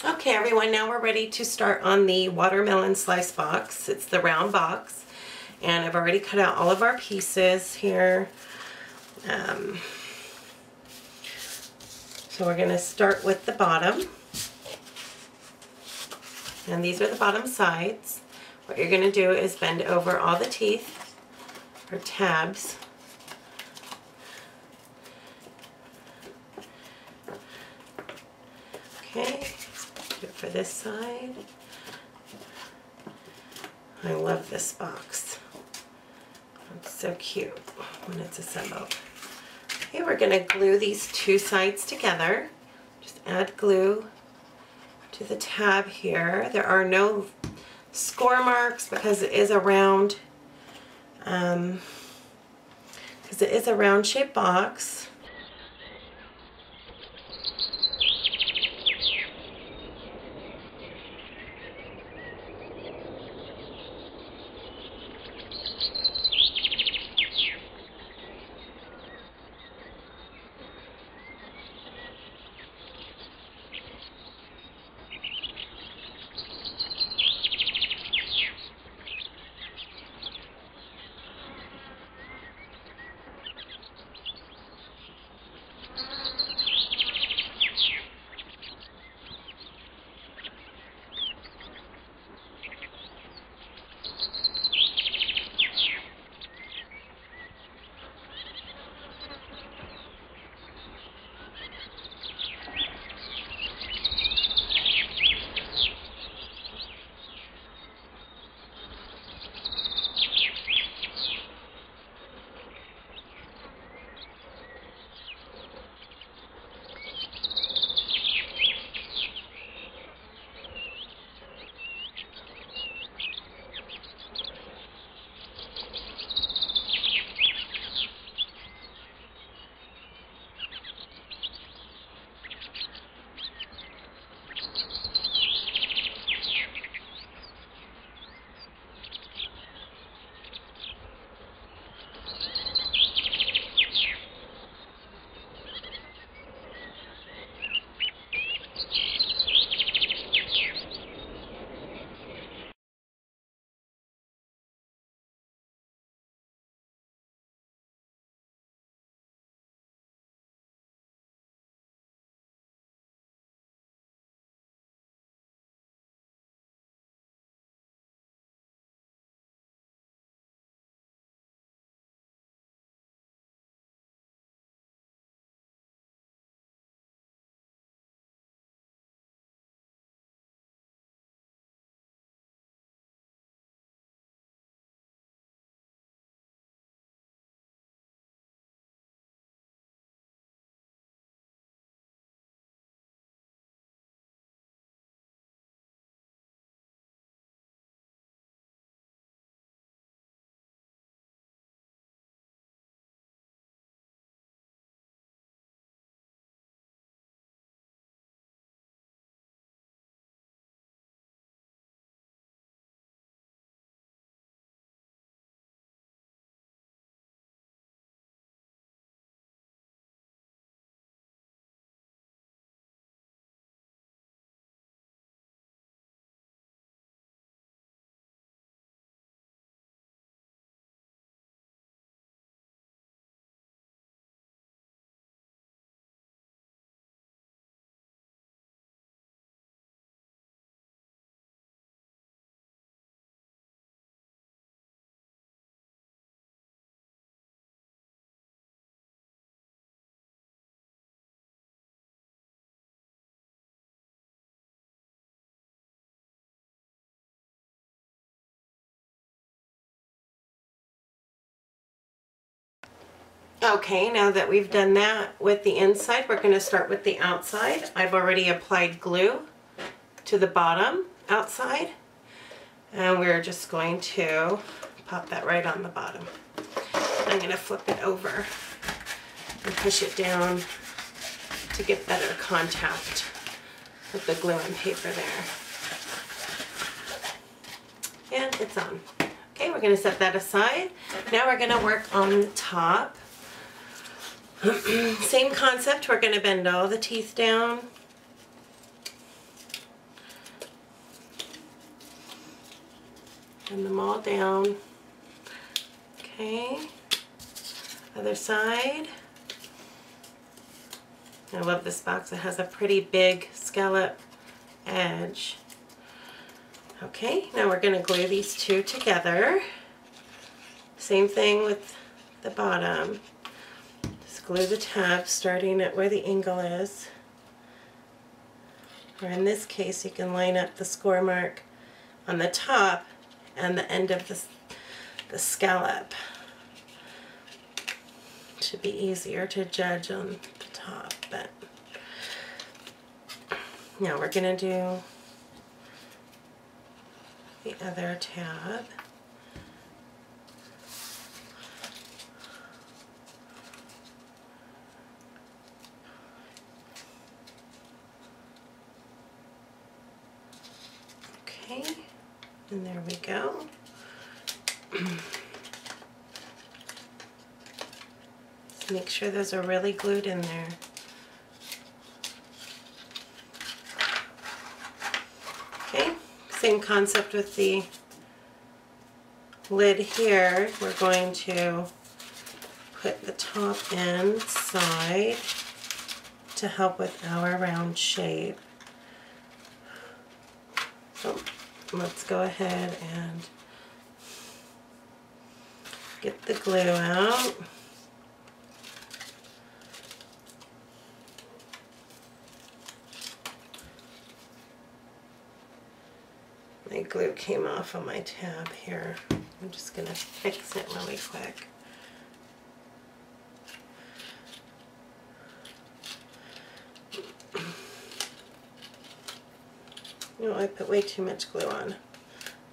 Okay everyone, now we're ready to start on the watermelon slice box. It's the round box and I've already cut out all of our pieces here. So we're going to start with the bottom, and these are the bottom sides. What you're going to do is bend over all the teeth or tabs. Okay, do it for this side. I love this box. It's so cute when it's assembled. Okay, we're going to glue these two sides together. Just add glue to the tab here. There are no score marks because it is a round, shaped box. Okay, now that we've done that with the inside, we're going to start with the outside. I've already applied glue to the bottom outside, and we're just going to pop that right on the bottom. I'm going to flip it over and push it down to get better contact with the glue and paper there. And it's on. Okay, we're going to set that aside. Now we're going to work on the top. Same concept, we're going to bend all the teeth down. Run them all down. Okay, other side. I love this box. It has a pretty big scallop edge. Okay, now we're going to glue these two together. Same thing with the bottom. Just glue the tab starting at where the angle is. Or in this case, you can line up the score mark on the top and the end of the scallop. It should be easier to judge on the top, but now we're going to do the other tab. Okay, and there we go. Just make sure those are really glued in there. Okay, same concept with the lid here. We're going to put the top end side to help with our round shape. So let's go ahead and get the glue out. My glue came off on my tab here. I'm just going to fix it really quick. You know, I put way too much glue on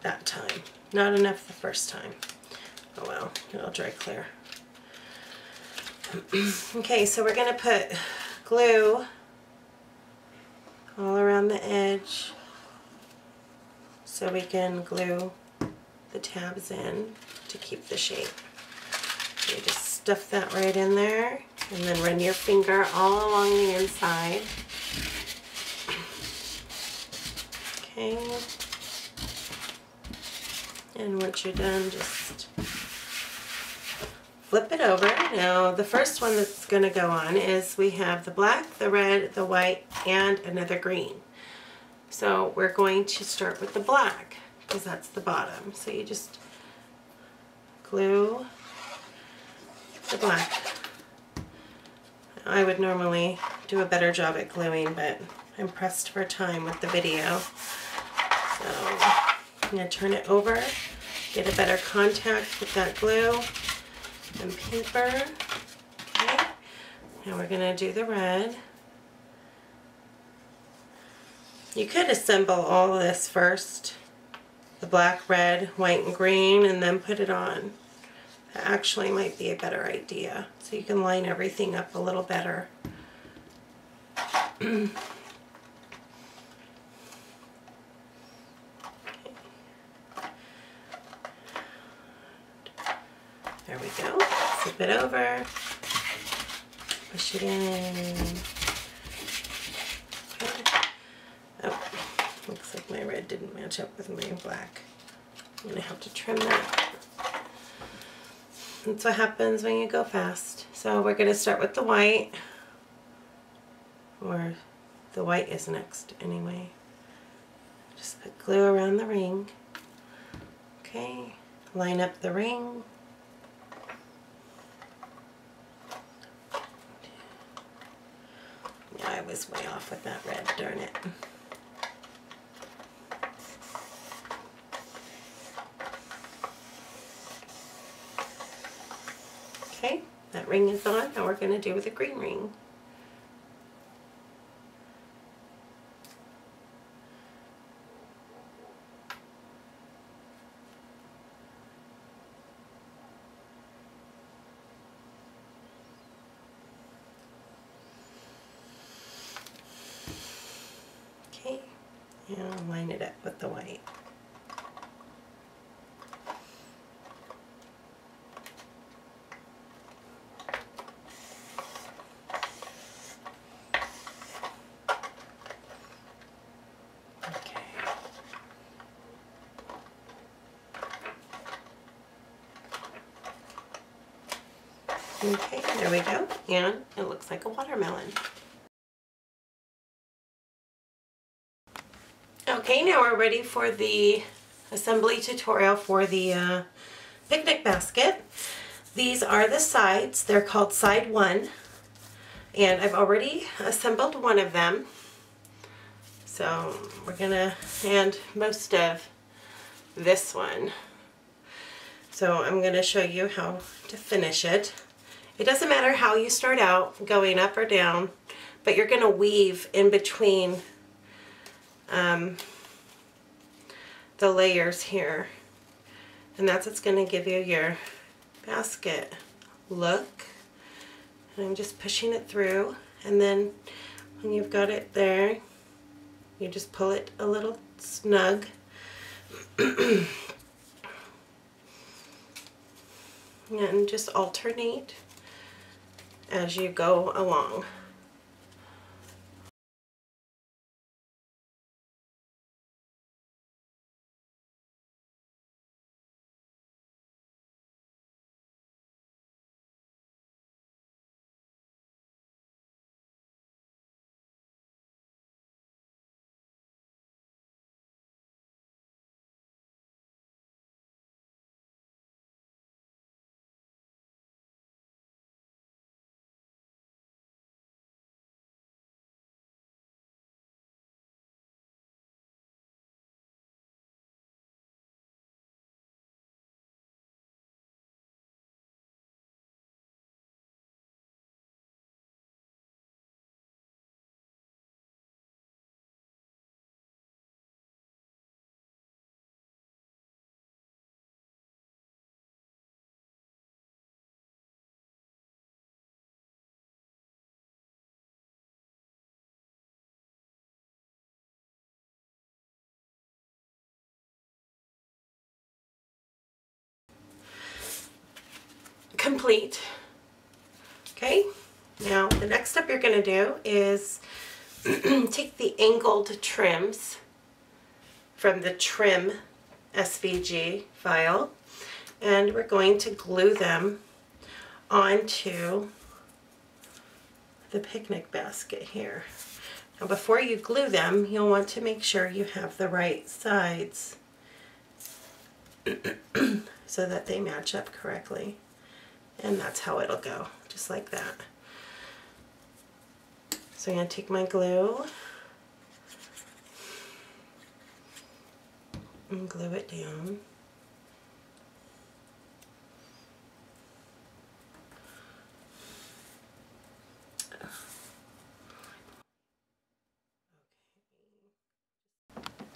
that time. Not enough the first time. Oh well, it'll dry clear. Okay, so we're going to put glue all around the edge so we can glue the tabs in to keep the shape. You just stuff that right in there and then run your finger all along the inside. Okay. And once you're done, just flip it over. Now the first one that's going to go on is we have the black, the red, the white, and another green. So we're going to start with the black because that's the bottom. So you just glue the black. I would normally do a better job at gluing, but I'm pressed for time with the video. So I'm going to turn it over, get a better contact with that glue and paper. Okay. Now we're going to do the red. You could assemble all of this first, the black, red, white, and green, and then put it on. That actually might be a better idea, so you can line everything up a little better. There we go. Flip it over, push it in. Oh, looks like my red didn't match up with my black. I'm going to have to trim that. That's what happens when you go fast. So we're going to start with the white, or the white is next anyway. Just put glue around the ring. Okay, line up the ring. Yeah, I was way off with that red, darn it. Okay, that ring is on. Now we're going to do the green ring. Okay, and I'll line it up with the white. Okay, there we go. And it looks like a watermelon. Okay, now we're ready for the assembly tutorial for the picnic basket. These are the sides. They're called side 1. And I've already assembled one of them. So we're gonna, and most of this one. So I'm gonna show you how to finish it. It doesn't matter how you start out, going up or down, but you're gonna weave in between the layers here. And that's what's gonna give you your basket look. And I'm just pushing it through, and then when you've got it there, you just pull it a little snug. And just alternate as you go along. Complete. Okay, now the next step you're going to do is take the angled trims from the trim SVG file, and we're going to glue them onto the picnic basket here. Now before you glue them, you'll want to make sure you have the right sides so that they match up correctly. And that's how it'll go, just like that. So I'm going to take my glue and glue it down.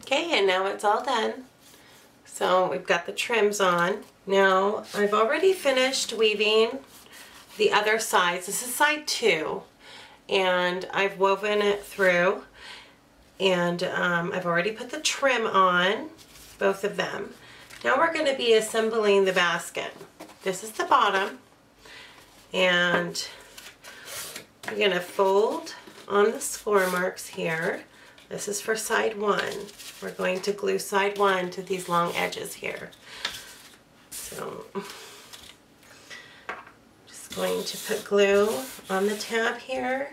Okay, and now it's all done. So we've got the trims on. Now I've already finished weaving the other sides. This is side 2, and I've woven it through, and I've already put the trim on, both of them. Now we're going to be assembling the basket. This is the bottom, and you're going to fold on the score marks here. This is for side 1. We're going to glue side 1 to these long edges here. So just going to put glue on the tab here.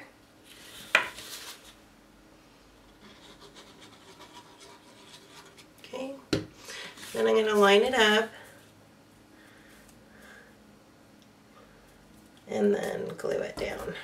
Okay, then I'm going to line it up and then glue it down.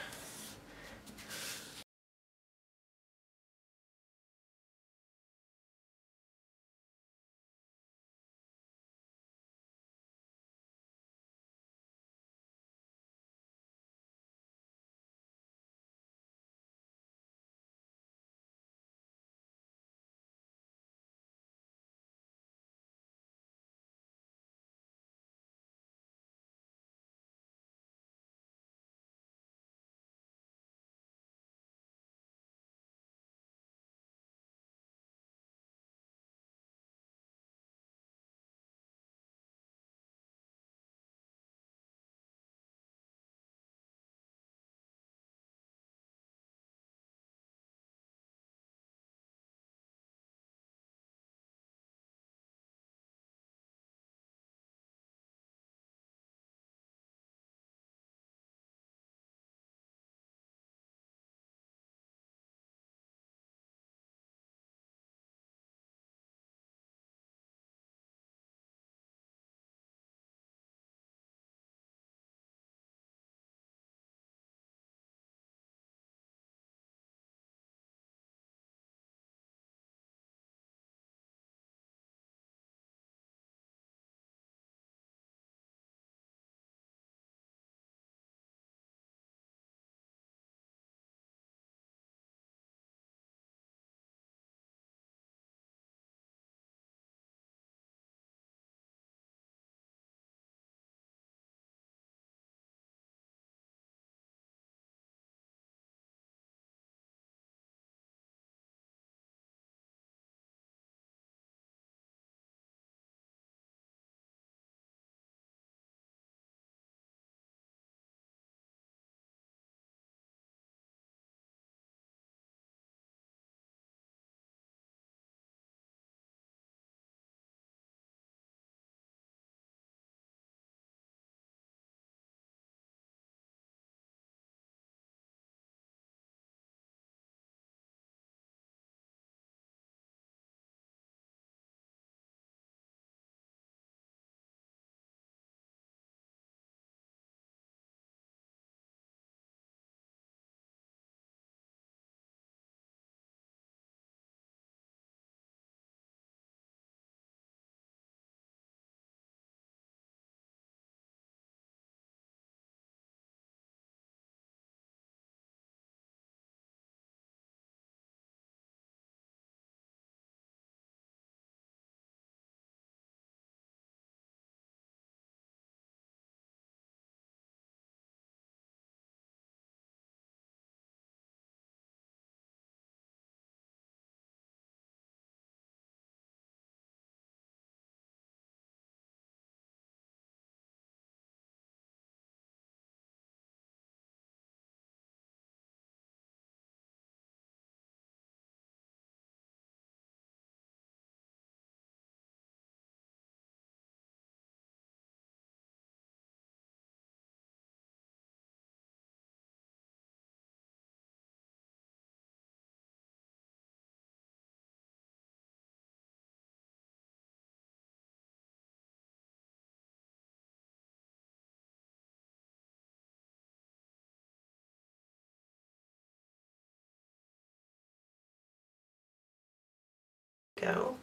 go.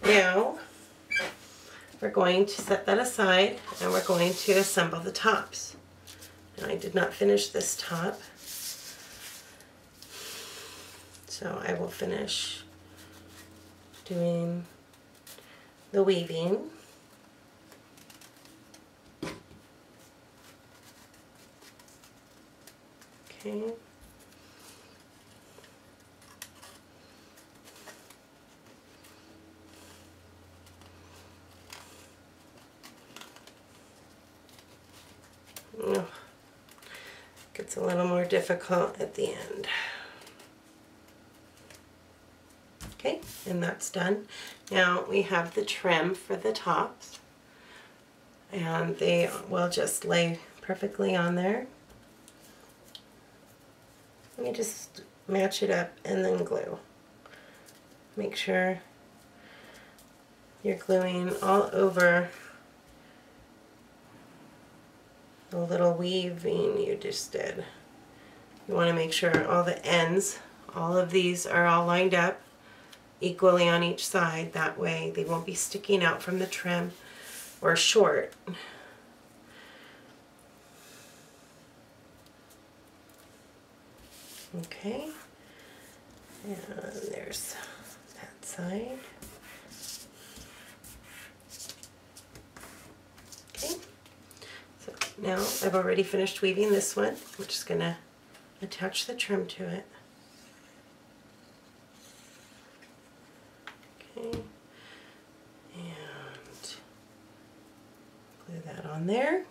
Now we're going to set that aside and we're going to assemble the tops. Now I did not finish this top, so I will finish doing the weaving. Okay. Oh, gets a little more difficult at the end. Okay, and that's done. Now we have the trim for the tops, and they will just lay perfectly on there. Let me just match it up and then glue. Make sure you're gluing all over the little weaving you just did. You want to make sure all the ends, all of these are all lined up equally on each side. That way they won't be sticking out from the trim or short. Okay, and there's that side. Okay, so now I've already finished weaving this one. I'm just going to attach the trim to it. Okay, and glue that on there.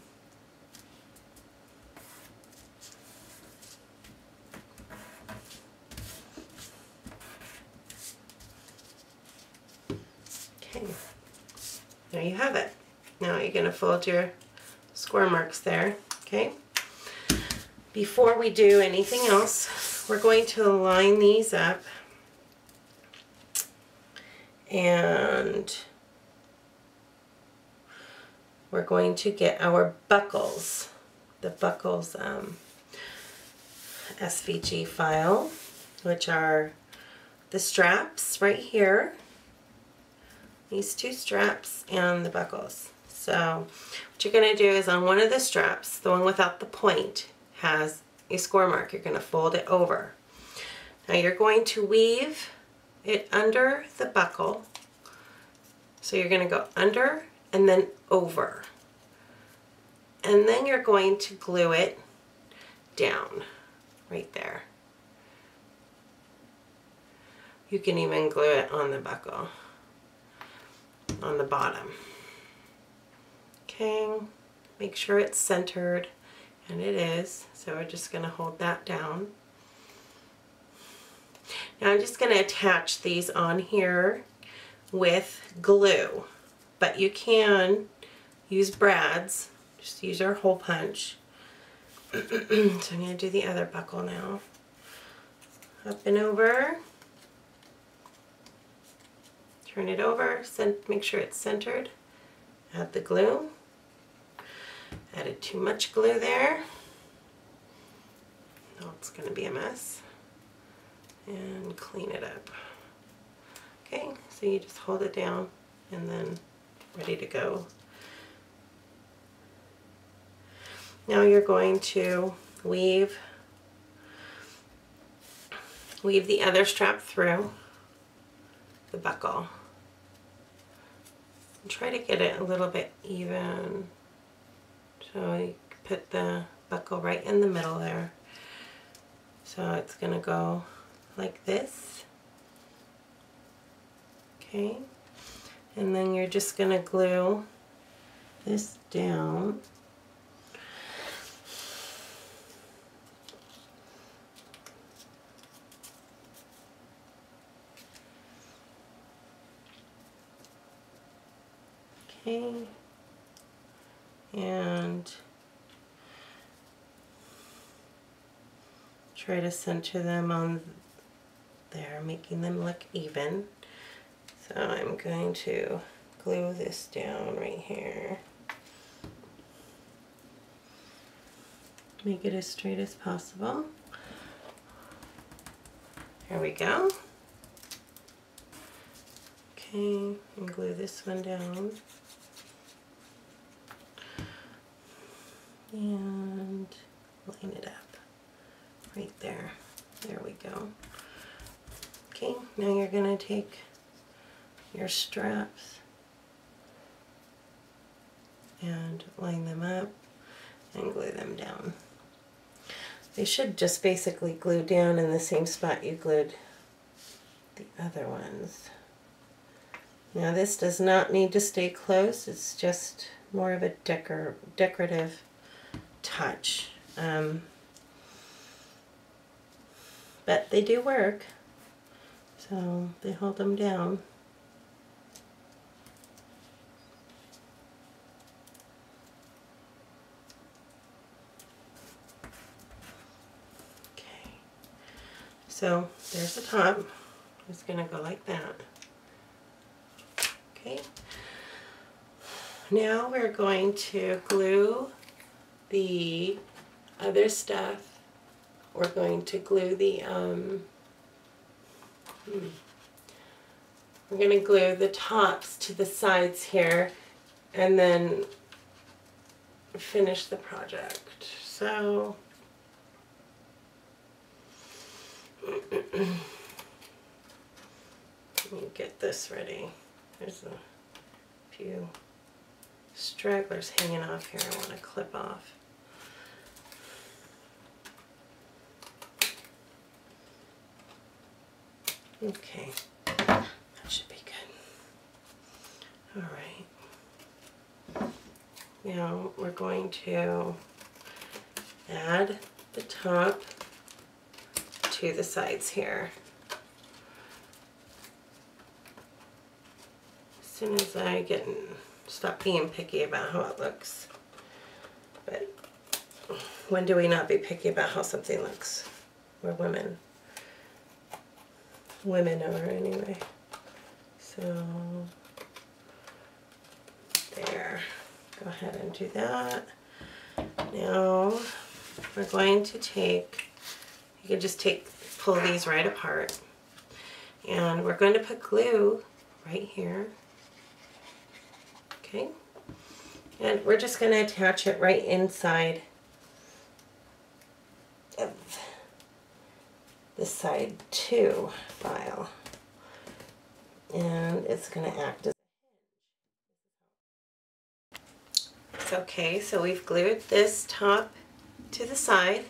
Okay, there you have it. Now you're going to fold your score marks there. Okay, before we do anything else, we're going to line these up and we're going to get our buckles, the buckles SVG file, which are the straps right here, these two straps and the buckles. So what you're going to do is on one of the straps, the one without the point, has a score mark. You're going to fold it over. Now you're going to weave it under the buckle. So you're going to go under and then over. And then you're going to glue it down right there. You can even glue it on the buckle, on the bottom. Okay, make sure it's centered, and it is. So we're just going to hold that down. Now I'm just going to attach these on here with glue, but you can use brads. Just use our hole punch. So I'm going to do the other buckle now. Up and over. Turn it over. Make sure it's centered. Add the glue. Added too much glue there. Oh, it's going to be a mess. And clean it up. Okay, so you just hold it down and then ready to go. Now you're going to weave the other strap through the buckle. And try to get it a little bit even. So you put the buckle right in the middle there. So it's going to go like this. Okay. And then you're just going to glue this down. Okay. And try to center them on there, making them look even. So I'm going to glue this down right here. Make it as straight as possible. There we go. Okay, and glue this one down. And line it up right there. There we go. Okay, now you're going to take your straps and line them up and glue them down. They should just basically glue down in the same spot you glued the other ones. Now this does not need to stay close, it's just more of a decorative touch. But they do work, so they hold them down. Okay, so there's the top. It's going to go like that. Okay, now we're going to glue the other stuff. We're going to glue the, we're going to glue the tops to the sides here and then finish the project. So, let me get this ready. There's a few stragglers hanging off here I want to clip off. Okay, that should be good. All right. Now we're going to add the top to the sides here. As soon as I stop being picky about how it looks. But when do we not be picky about how something looks? We're women. Women are anyway. So there. Go ahead and do that. Now we're going to take, you can just pull these right apart. And we're going to put glue right here. Okay. And we're just going to attach it right inside of the side 2 file, and it's going to act as a hinge. Okay, so we've glued this top to the side.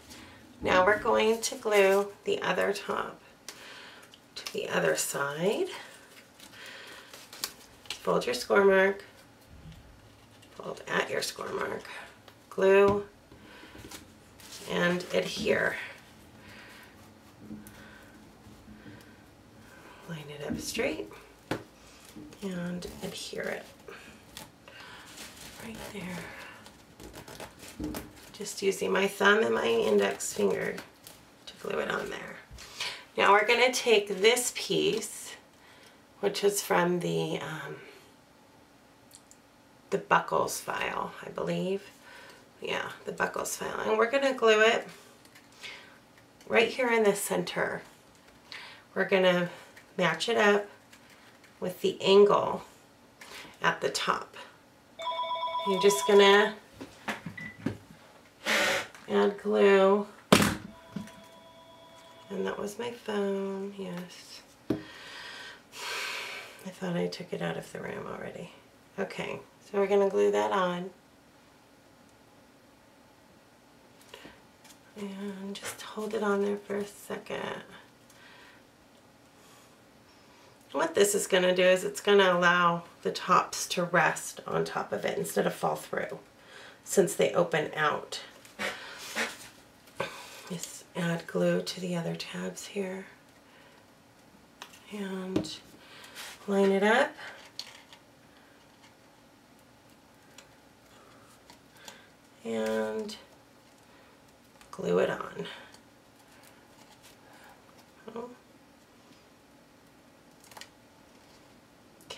Now we're going to glue the other top to the other side. Fold your score mark, fold at your score mark, glue, and adhere. Line it up straight and adhere it right there. Just using my thumb and my index finger to glue it on there. Now we're going to take this piece, which is from the Buckles file, I believe. Yeah, the Buckles file. And we're going to glue it right here in the center. We're going to match it up with the angle at the top. You're just gonna add glue, and that was my phone, yes. I thought I took it out of the room already. Okay, so we're gonna glue that on. And just hold it on there for a second. What this is going to do is it's going to allow the tops to rest on top of it instead of fall through, since they open out. Just add glue to the other tabs here and line it up. And glue it on.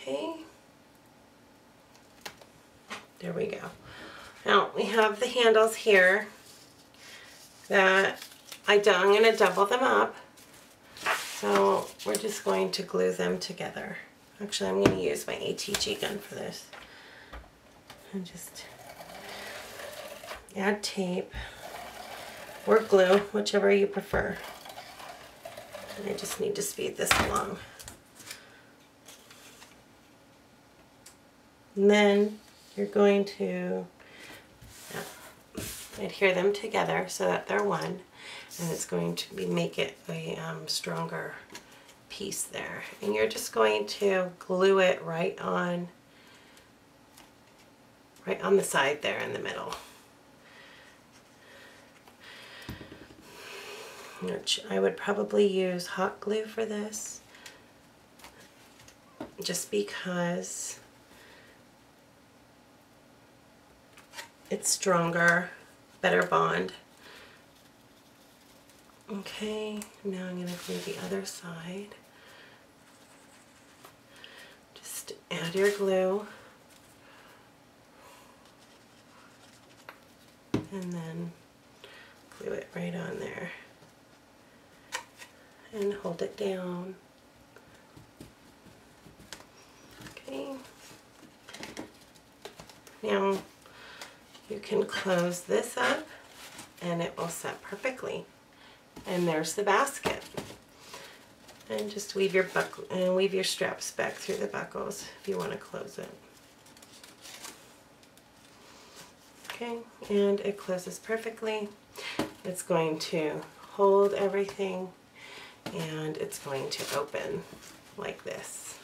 Okay, there we go. Now we have the handles here that I'm going to double them up. So we're just going to glue them together. Actually, I'm going to use my ATG gun for this. And just add tape or glue, whichever you prefer. And I just need to speed this along. And then you're going to adhere them together so that they're one, and it's going to make it a stronger piece there. And you're just going to glue it right on the side there in the middle. Which I would probably use hot glue for this, just because it's stronger, better bond. Okay, now I'm going to glue the other side. Just add your glue. And then glue it right on there. And hold it down. Okay. Now you can close this up and it will set perfectly. And there's the basket. And just weave your straps back through the buckles if you want to close it. Okay, and it closes perfectly. It's going to hold everything, and it's going to open like this.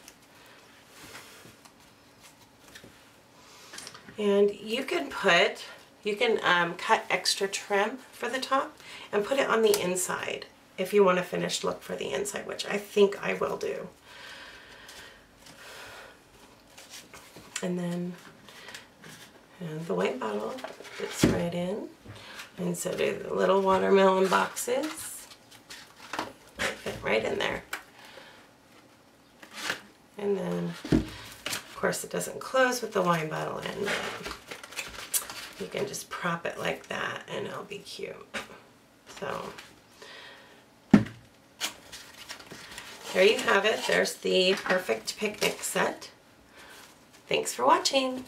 And you can cut extra trim for the top and put it on the inside if you want a finished look for the inside, which I think I will do. And then the white bottle fits right in, and so do the little watermelon boxes. They fit right in there. And then, of course, it doesn't close with the wine bottle in, but you can just prop it like that and it'll be cute. So there you have it. There's the perfect picnic set. Thanks for watching.